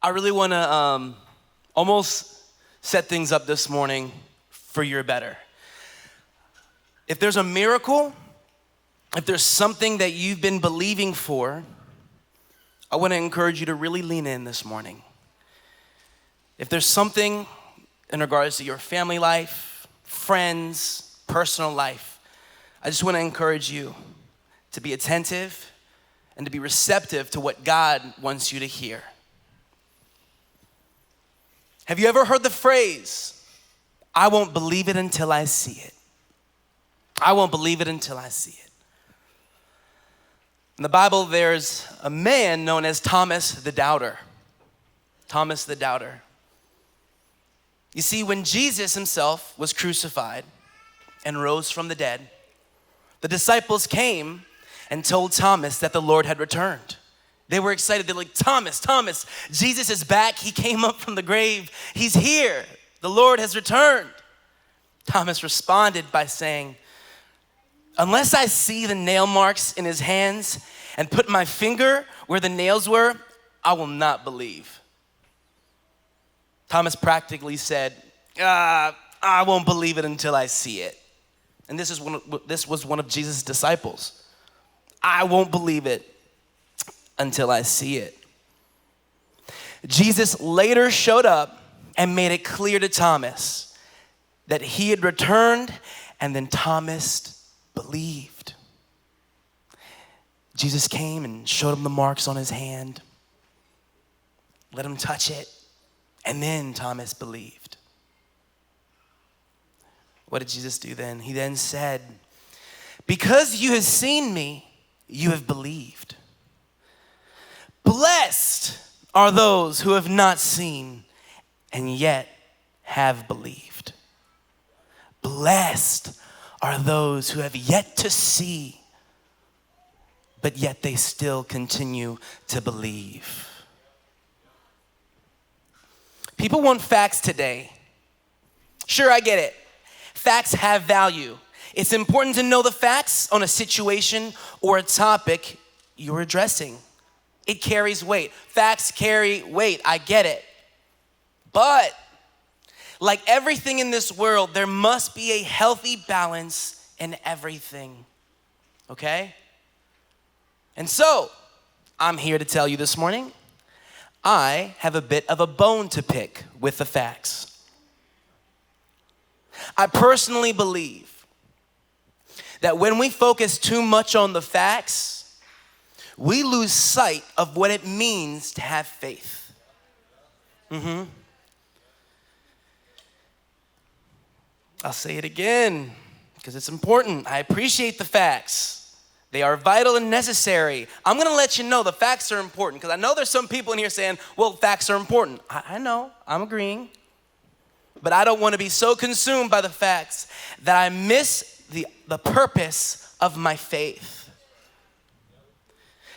I really want to almost set things up this morning for your better. If there's a miracle, if there's something that you've been believing for, I want to encourage you to really lean in this morning. If there's something in regards to your family life, friends, personal life, I just want to encourage you to be attentive and to be receptive to what God wants you to hear. Have you ever heard the phrase, I won't believe it until I see it? I won't believe it until I see it. In the Bible, there's a man known as Thomas the Doubter. Thomas the Doubter. You see, when Jesus himself was crucified and rose from the dead, the disciples came and told Thomas that the Lord had returned. They were excited. They're like, Thomas, Jesus is back. He came up from the grave. He's here. The Lord has returned. Thomas responded by saying, unless I see the nail marks in his hands and put my finger where the nails were, I will not believe. Thomas practically said, I won't believe it until I see it. And this was one of Jesus' disciples. I won't believe it until I see it. Jesus later showed up and made it clear to Thomas that he had returned, and then Thomas believed. Jesus came and showed him the marks on his hand, let him touch it, and then Thomas believed. What did Jesus do then? He then said, because you have seen me, you have believed. Blessed are those who have not seen and yet have believed. Blessed are those who have yet to see, but yet they still continue to believe. People want facts today. Sure, I get it. Facts have value. It's important to know the facts on a situation or a topic you're addressing. It carries weight. Facts carry weight. I get it. But like everything in this world, there must be a healthy balance in everything. Okay? And so, I'm here to tell you this morning, I have a bit of a bone to pick with the facts. I personally believe that when we focus too much on the facts, we lose sight of what it means to have faith. I'll say it again because it's important. I appreciate the facts. They are vital and necessary. I'm going to let you know the facts are important because I know there's some people in here saying, well, facts are important. I know, I'm agreeing. But I don't want to be so consumed by the facts that I miss the purpose of my faith.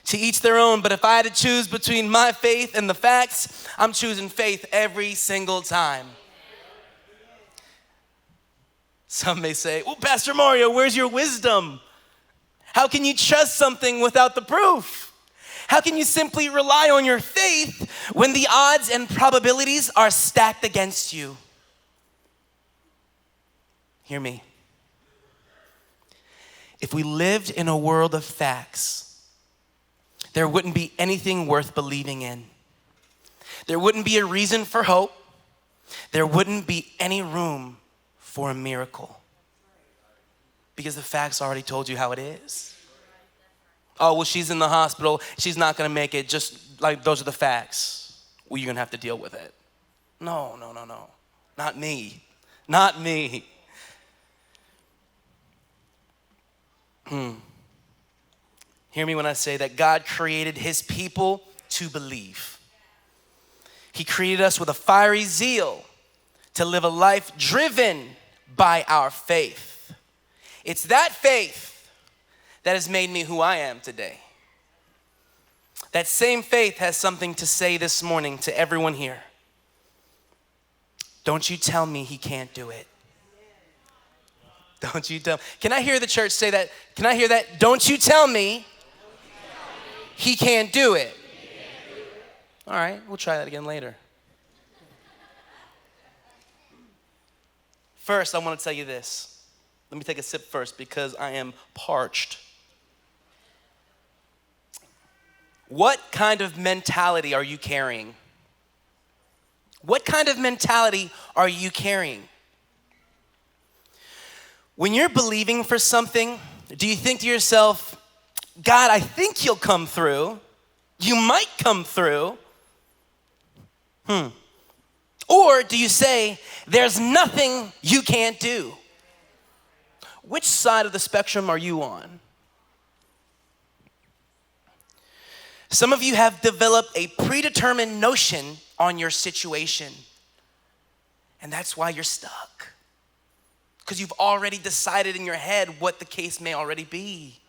To each their own, but if I had to choose between my faith and the facts, I'm choosing faith every single time. Some may say, well, Pastor Mario, where's your wisdom? How can you trust something without the proof? How can you simply rely on your faith when the odds and probabilities are stacked against you? Hear me. If we lived in a world of facts, there wouldn't be anything worth believing in. There wouldn't be a reason for hope. There wouldn't be any room for a miracle. Because the facts already told you how it is. Oh, well, she's in the hospital. She's not going to make it. Just like those are the facts. Well, you're going to have to deal with it. No. Not me. Not me. Hear me when I say that God created his people to believe. He created us with a fiery zeal to live a life driven by our faith. It's that faith that has made me who I am today. That same faith has something to say this morning to everyone here. Don't you tell me he can't do it. Don't you tell. Can I hear the church say that? Can I hear that? Don't you tell me he can't do it. All right, we'll try that again later. First, I want to tell you this. Let me take a sip first because I am parched. What kind of mentality are you carrying? What kind of mentality are you carrying? When you're believing for something, do you think to yourself, God, I think you'll come through. You might come through. Or do you say, there's nothing you can't do? Which side of the spectrum are you on? Some of you have developed a predetermined notion on your situation, and that's why you're stuck. Because you've already decided in your head what the case may already be.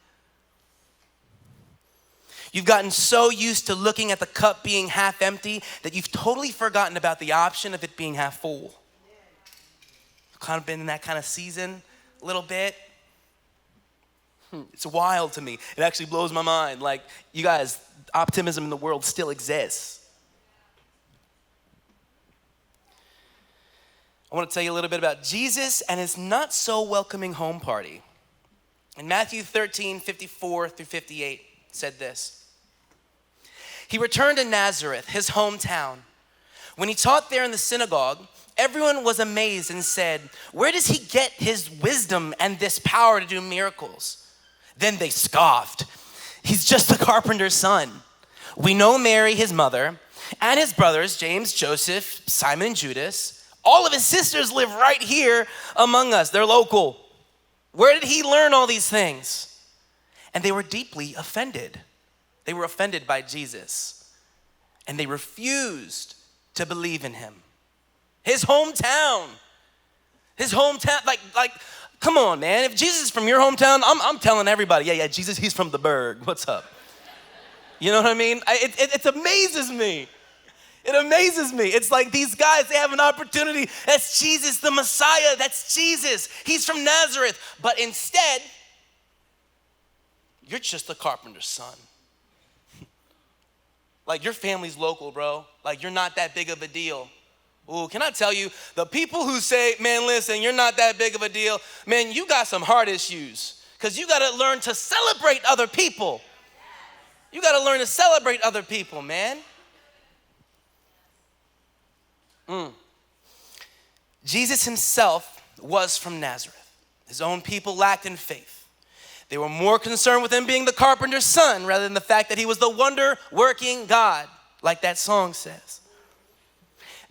You've gotten so used to looking at the cup being half empty that you've totally forgotten about the option of it being half full. You've kind of been in that kind of season a little bit. It's wild to me. It actually blows my mind. Like, you guys, optimism in the world still exists. I want to tell you a little bit about Jesus and his not so welcoming home party. In Matthew 13, 54 through 58, said this. He returned to Nazareth, his hometown. When he taught there in the synagogue, everyone was amazed and said, where does he get his wisdom and this power to do miracles? Then they scoffed. He's just a carpenter's son. We know Mary, his mother, and his brothers, James, Joseph, Simon, and Judas. All of his sisters live right here among us. They're local. Where did he learn all these things? And they were deeply offended. They were offended by Jesus. And they refused to believe in him. His hometown. Like, come on, man. If Jesus is from your hometown, I'm telling everybody, yeah, Jesus, he's from the Berg. What's up? You know what I mean? It amazes me. It amazes me. It's like these guys, they have an opportunity. That's Jesus, the Messiah. That's Jesus. He's from Nazareth. But instead, you're just a carpenter's son. Like, your family's local, bro. Like, you're not that big of a deal. Ooh, can I tell you, the people who say, man, listen, you're not that big of a deal, man, you got some heart issues. Because you got to learn to celebrate other people. You got to learn to celebrate other people, man. Jesus himself was from Nazareth. His own people lacked in faith. They were more concerned with him being the carpenter's son rather than the fact that he was the wonder-working God, like that song says.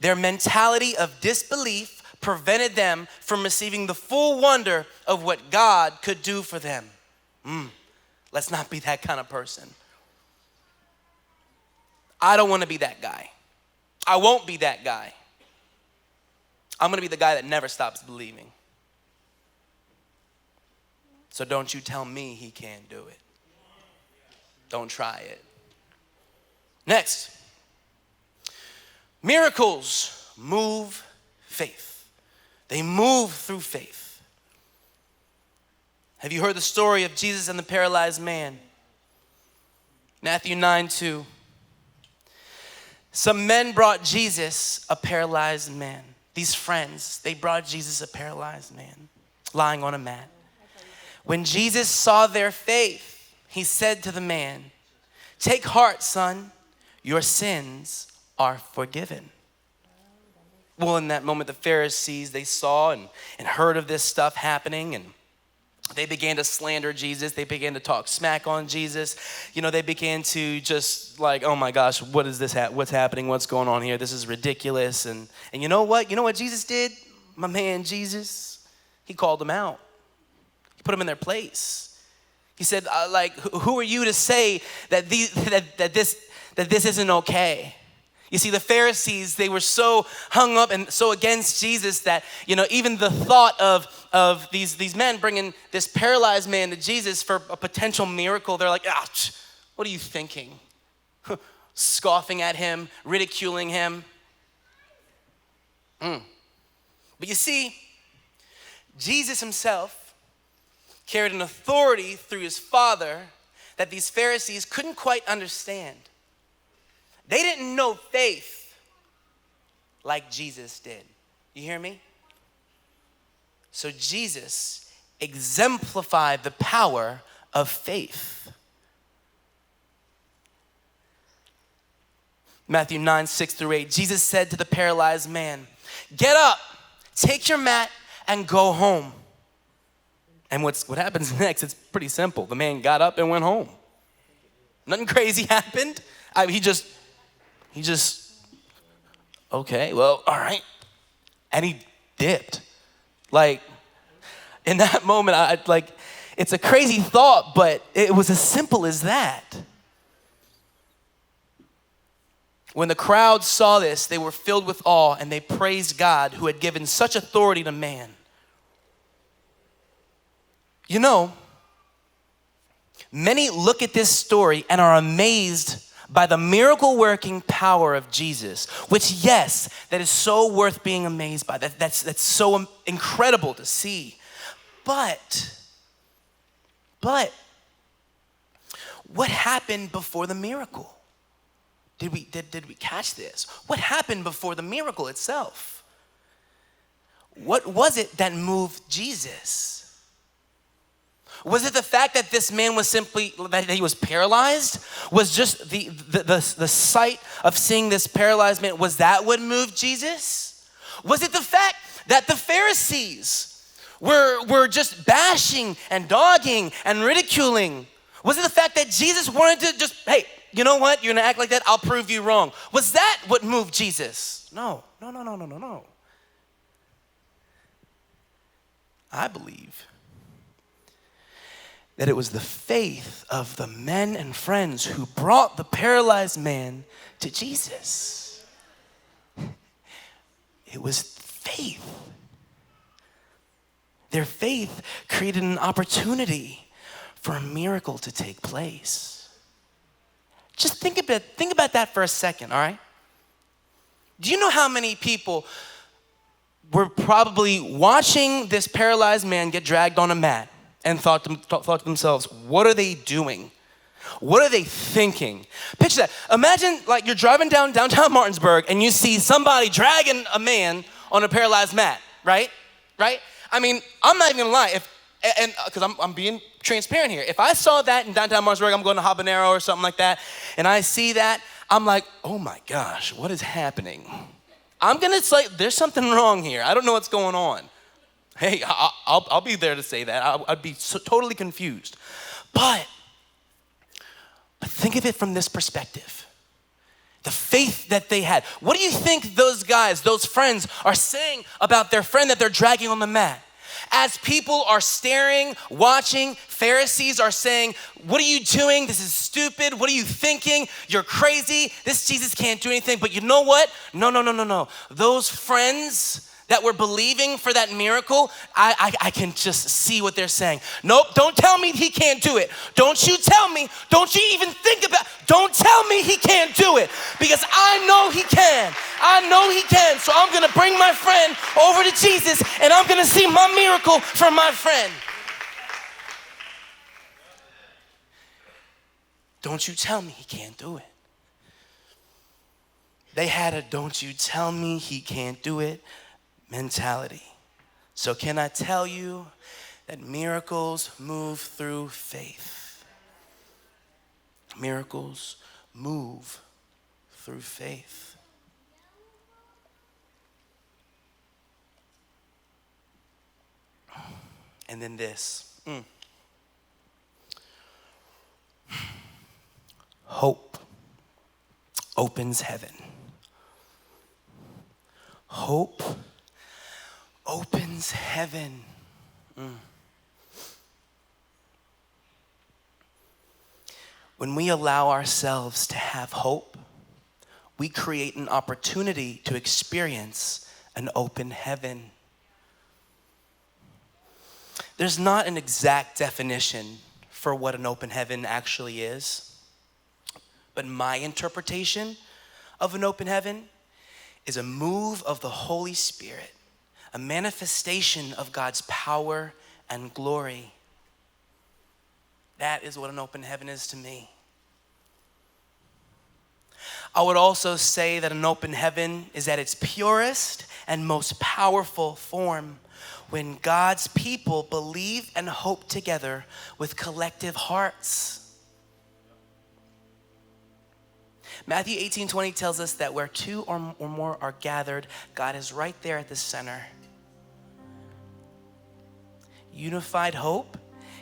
Their mentality of disbelief prevented them from receiving the full wonder of what God could do for them. Let's not be that kind of person. I don't want to be that guy. I won't be that guy. I'm going to be the guy that never stops believing. So don't you tell me he can't do it. Don't try it. Next, miracles move faith. They move through faith. Have you heard the story of Jesus and the paralyzed man? Matthew 9:2. Some men brought Jesus a paralyzed man. These friends, they brought Jesus a paralyzed man lying on a mat. When Jesus saw their faith, he said to the man, take heart, son, your sins are forgiven. Well, in that moment, the Pharisees, they saw and heard of this stuff happening, and they began to slander Jesus. They began to talk smack on Jesus. You know, they began to just like, oh my gosh, what is this? What's happening? What's going on here? This is ridiculous. And you know what? You know what Jesus did? My man Jesus, he called them out. He put them in their place. He said, who are you to say that this isn't okay? You see, the Pharisees, they were so hung up and so against Jesus that, you know, even the thought of these men bringing this paralyzed man to Jesus for a potential miracle, they're like, what are you thinking? Scoffing at him, ridiculing him. But you see, Jesus himself carried an authority through his Father that these Pharisees couldn't quite understand. They didn't know faith like Jesus did. You hear me? So Jesus exemplified the power of faith. Matthew 9:6-8, Jesus said to the paralyzed man, "Get up, take your mat, and go home." And what happens next, it's pretty simple. The man got up and went home. Nothing crazy happened. He just, okay, well, all right. And he dipped. Like, in that moment, it's a crazy thought, but it was as simple as that. When the crowd saw this, they were filled with awe and they praised God who had given such authority to man. You know, many look at this story and are amazed by the miracle working power of Jesus, which, yes, that is so worth being amazed by. That's so incredible to see. But what happened before the miracle? Did we catch this? What happened before the miracle itself? What was it that moved Jesus? Was it the fact that this man was that he was paralyzed? Was just the sight of seeing this paralyzed man, was that what moved Jesus? Was it the fact that the Pharisees were just bashing and dogging and ridiculing? Was it the fact that Jesus wanted to just, hey, you know what? You're gonna act like that? I'll prove you wrong. Was that what moved Jesus? No. I believe that it was the faith of the men and friends who brought the paralyzed man to Jesus. It was faith. Their faith created an opportunity for a miracle to take place. Just think about that for a second, all right? Do you know how many people were probably watching this paralyzed man get dragged on a mat and thought to themselves, what are they doing? What are they thinking? Picture that. Imagine like you're driving downtown Martinsburg and you see somebody dragging a man on a paralyzed mat, right? Right? I mean, I'm not even gonna lie, because I'm being transparent here. If I saw that in downtown Martinsburg, I'm going to Habanero or something like that, and I see that, I'm like, oh my gosh, what is happening? I'm gonna say, there's something wrong here. I don't know what's going on. Hey, I'll be there to say that. I'd be totally confused. But think of it from this perspective. The faith that they had. What do you think those guys, those friends are saying about their friend that they're dragging on the mat? As people are staring, watching, Pharisees are saying, what are you doing? This is stupid. What are you thinking? You're crazy. This Jesus can't do anything. But you know what? No. Those friends that were believing for that miracle, I can just see what they're saying. Nope, don't tell me he can't do it. Don't you tell me, don't you even think about, don't tell me he can't do it, because I know he can. I know he can. So I'm gonna bring my friend over to Jesus and I'm gonna see my miracle from my friend. Don't you tell me he can't do it. They had a don't you tell me he can't do it mentality. So can I tell you that miracles move through faith? Miracles move through faith. And then this. Hope opens heaven. Hope opens heaven. When we allow ourselves to have hope, we create an opportunity to experience an open heaven. There's not an exact definition for what an open heaven actually is, but my interpretation of an open heaven is a move of the Holy Spirit, a manifestation of God's power and glory. That is what an open heaven is to me. I would also say that an open heaven is at its purest and most powerful form when God's people believe and hope together with collective hearts. Matthew 18:20 tells us that where two or more are gathered, God is right there at the center. Unified hope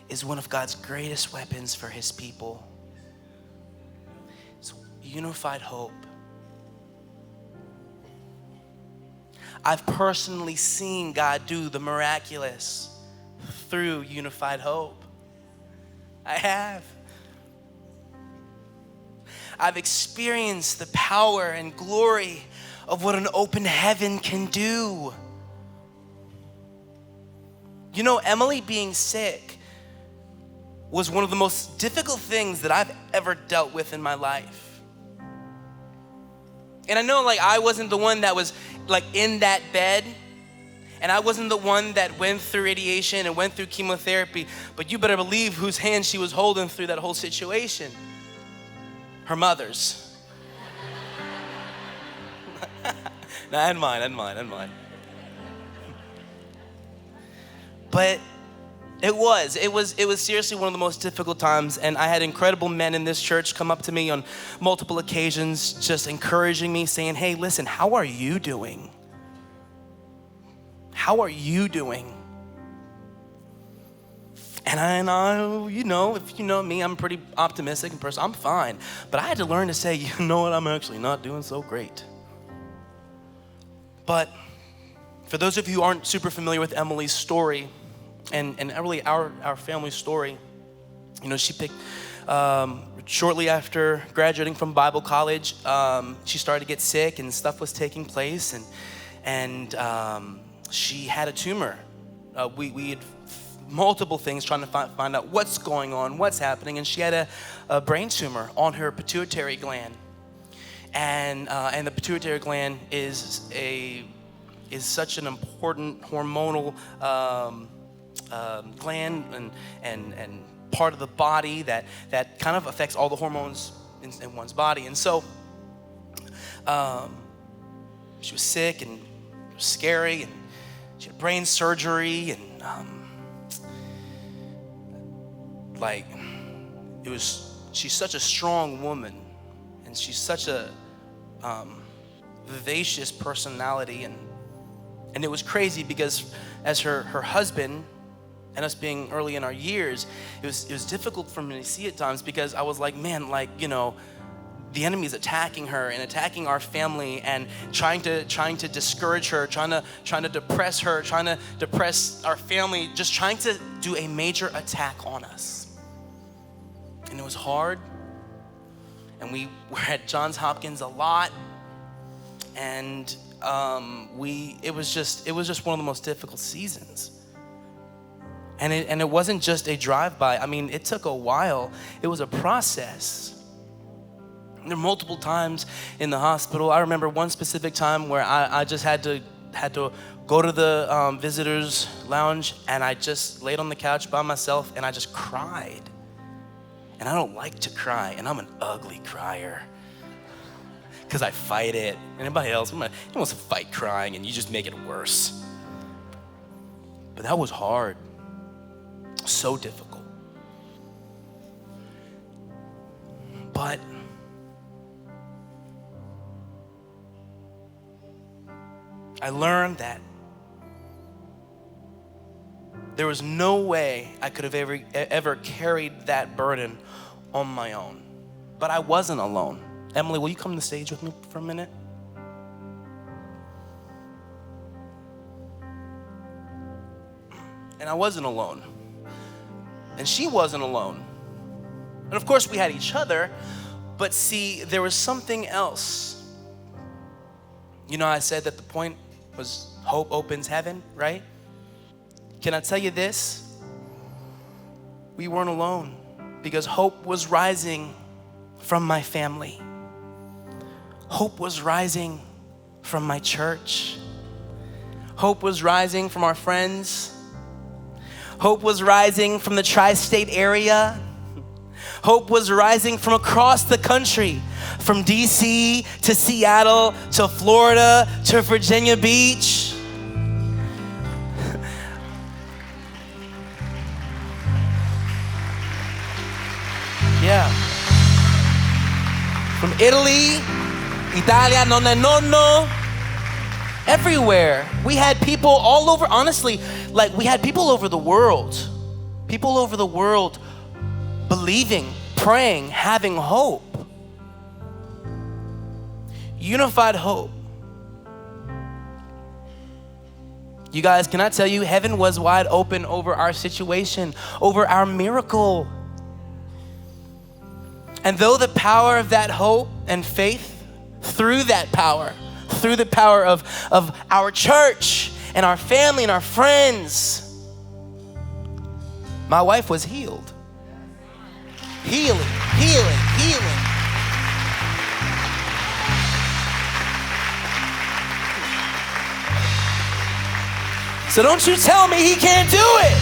is one of God's greatest weapons for his people. Unified hope. I've personally seen God do the miraculous through unified hope. I have. I've experienced the power and glory of what an open heaven can do. You know, Emily being sick was one of the most difficult things that I've ever dealt with in my life. And I know like I wasn't the one that was like in that bed, and I wasn't the one that went through radiation and went through chemotherapy, but you better believe whose hand she was holding through that whole situation. Her mother's. No, and mine. But it was seriously one of the most difficult times, and I had incredible men in this church come up to me on multiple occasions just encouraging me, saying, hey, listen, how are you doing? How are you doing? And I, you know, if you know me, I'm a pretty optimistic in person. I'm fine. But I had to learn to say, you know what, I'm actually not doing so great. But for those of you who aren't super familiar with Emily's story, and really our family story, you know, she picked, shortly after graduating from Bible college, she started to get sick and stuff was taking place, and she had a tumor. We had multiple things trying to find out what's going on, what's happening, and she had a brain tumor on her pituitary gland. And the pituitary gland is such an important hormonal gland and part of the body that kind of affects all the hormones in one's body. And so she was sick and it was scary, and she had brain surgery, and she's such a strong woman, and she's such a vivacious personality, and it was crazy because as her husband and us being early in our years, it was difficult for me to see at times, because I was like, man, like, you know, the enemy is attacking her and attacking our family and trying to discourage her, trying to depress her, trying to depress our family, just trying to do a major attack on us. And it was hard. And we were at Johns Hopkins a lot, and it was just one of the most difficult seasons. And it wasn't just a drive-by. I mean, it took a while. It was a process. There were multiple times in the hospital. I remember one specific time where I just had to go to the visitors lounge, and I just laid on the couch by myself and I just cried. And I don't like to cry, and I'm an ugly crier because I fight it. Anybody else, he wants to fight crying and you just make it worse. But that was hard, so difficult. But I learned that there was no way I could have ever carried that burden on my own. But I wasn't alone. Emily, will you come to the stage with me for a minute? And I wasn't alone. And she wasn't alone. And of course we had each other, but see, there was something else. You know, I said that the point was hope opens heaven, right? Can I tell you this? We weren't alone, because hope was rising from my family. Hope was rising from my church. Hope was rising from our friends. Hope was rising from the tri-state area. Hope was rising from across the country, from DC to Seattle to Florida to Virginia Beach. Yeah. From Italy, Italia, no. Everywhere. We had people all over, honestly, like we had people over the world. People over the world believing, praying, having hope. Unified hope. You guys, can I tell you, heaven was wide open over our situation, over our miracle. And though the power of that hope and faith, through that power, through the power of our church and our family and our friends, my wife was healed. Healing. So don't you tell me he can't do it.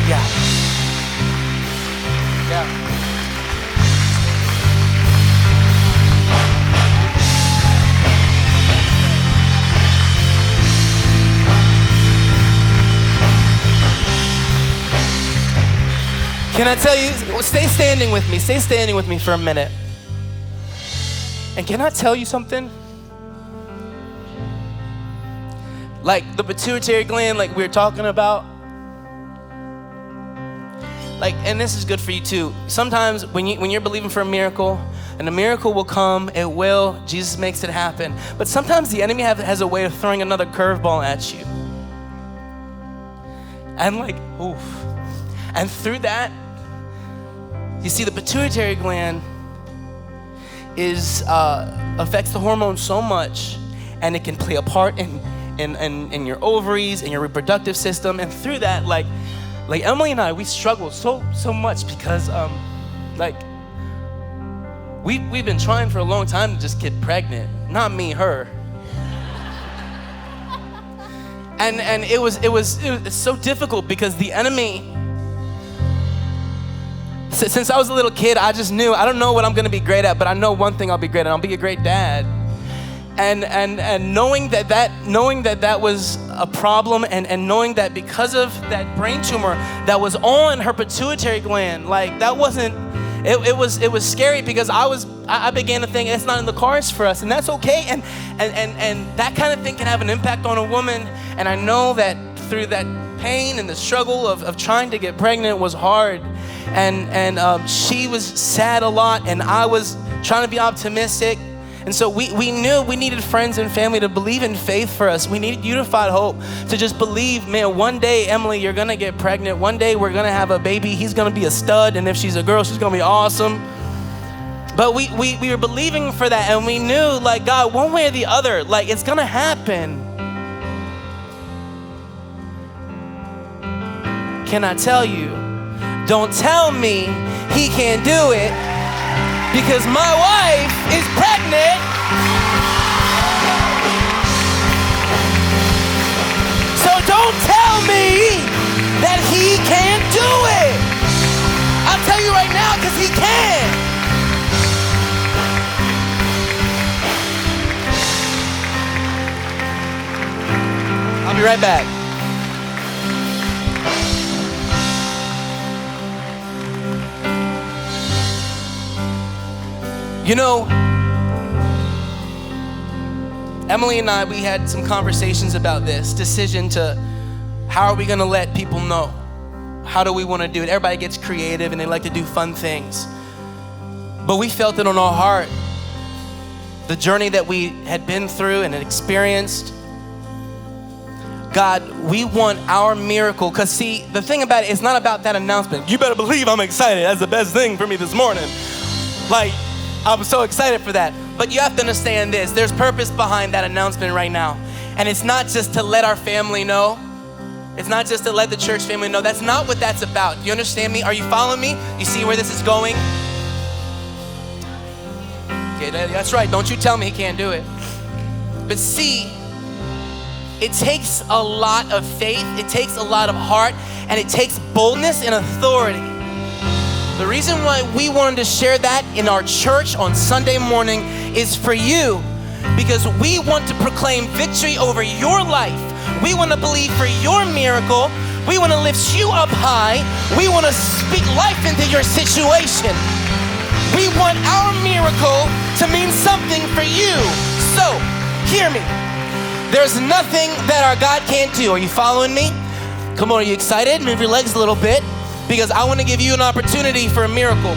Yeah. Can I tell you, stay standing with me for a minute. And can I tell you something? Like the pituitary gland, like we were talking about, like, and this is good for you too. Sometimes when you're believing for a miracle, and a miracle will come, it will, Jesus makes it happen. But sometimes the enemy has a way of throwing another curveball at you. And like, oof. And through that, you see, the pituitary gland affects the hormone so much, and it can play a part in your ovaries and your reproductive system. And through that, like Emily and I, we struggle so much because we've been trying for a long time to just get pregnant. Not me, her. And it was so difficult because the enemy. Since I was a little kid, I just knew, I don't know what I'm gonna be great at, but I know one thing I'll be great at. I'll be a great dad. And knowing that was a problem, and knowing that because of that brain tumor that was on her pituitary gland, like that wasn't, it was scary because I began to think it's not in the cards for us, and that's okay. And that kind of thing can have an impact on a woman. And I know that through that pain and the struggle of trying to get pregnant was hard. And she was sad a lot, and I was trying to be optimistic. And so we knew we needed friends and family to believe in faith for us. We needed unified hope to just believe, man, one day, Emily, you're gonna get pregnant. One day we're gonna have a baby. He's gonna be a stud, and if she's a girl, she's gonna be awesome. But we were believing for that, and we knew, like, God, one way or the other, like, it's gonna happen. Can I tell you? Don't tell me he can't do it, because my wife is pregnant. So don't tell me that he can't do it. I'll tell you right now, because he can. I'll be right back. You know, Emily and I, we had some conversations about this decision to how are we gonna let people know? How do we wanna do it? Everybody gets creative and they like to do fun things. But we felt it on our heart. The journey that we had been through and had experienced. God, we want our miracle. Because see, the thing about it, it's not about that announcement. You better believe I'm excited. That's the best thing for me this morning. Like, I'm so excited for that. But you have to understand this. There's purpose behind that announcement right now. And it's not just to let our family know. It's not just to let the church family know. That's not what that's about. You understand me? Are you following me? You see where this is going? Okay, that's right. Don't you tell me he can't do it. But see, It takes a lot of faith, it takes a lot of heart, and it takes boldness and authority. The reason why we wanted to share that in our church on Sunday morning is for you, because we want to proclaim victory over your life. We want to believe for your miracle. We want to lift you up high. We want to speak life into your situation. We want our miracle to mean something for you. So, hear me. There's nothing that our God can't do. Are you following me? Come on, are you excited? Move your legs a little bit, because I want to give you an opportunity for a miracle.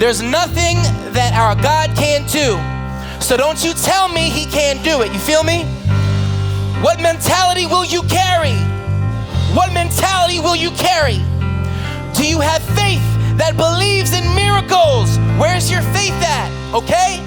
There's nothing that our God can't do. So don't you tell me he can't do it. You feel me? What mentality will you carry? What mentality will you carry? Do you have faith that believes in miracles? Where's your faith at? Okay?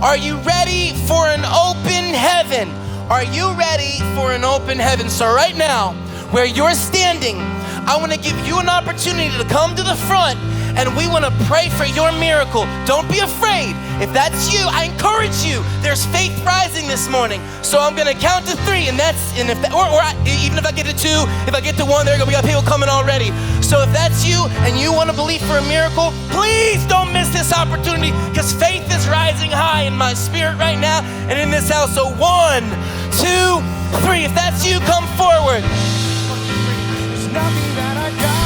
Are you ready for an open heaven? Are you ready for an open heaven? So right now, where you're standing, I want to give you an opportunity to come to the front, and we want to pray for your miracle. Don't be afraid. If that's you, I encourage you. There's faith rising this morning. So I'm going to count to 3, and even if I get to 2, if I get to 1, we got people coming already. So if that's you and you want to believe for a miracle, please don't miss this opportunity, because faith is rising high in my spirit right now and in this house. So 1, 2, 3. If that's you, come forward. Nothing that I got.